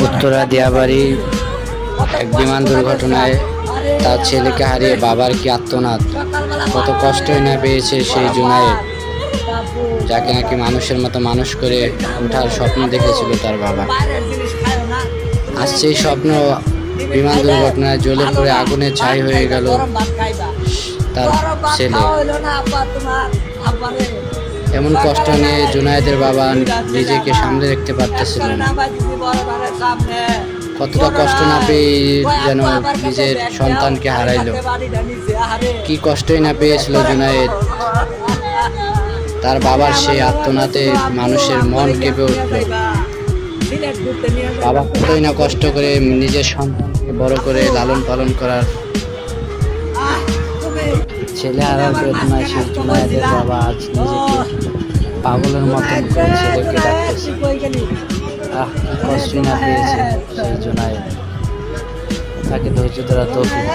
উত্তরা দিয়াবাড়ি এক বিমান দুর্ঘটনায় তার ছেলেকে হারিয়ে বাবার কি আর্তনাদ, কত কষ্টই না পেয়েছে সেই জুনায়েদ, যাকে নাকি মানুষের মতো মানুষ করে ওঠার স্বপ্ন দেখেছিল তার বাবা। আজ সেই স্বপ্ন বিমান দুর্ঘটনায় জ্বলে পড়ে আগুনে ছাই হয়ে গেল তার ছেলে। এমন কষ্ট নিয়ে জুনায়েদের বাবা নিজেকে সামলে রাখতে পারতেছিলেন না। কতটা কষ্ট না পেয়ে যেন নিজের সন্তানকে হারাইলো। কি কষ্টই না পেয়েছিল জুনায়েদ। তার বাবার সেই আর্তনাদে মানুষের মন কেঁপে উঠল। বাবা কতই না কষ্ট করে নিজের সন্তানকে বড় করে লালন পালন করার ছেলে হারার বেদনায় সেই জুনায়েদের বাবা আজ নিজেকে পাগলের মতন করে ছেলেকে ডাকতেছে। কি কষ্টই না পেয়েছে সেই জুনায়েদ। তাকে ধৈর্য ধরা তৌফিক।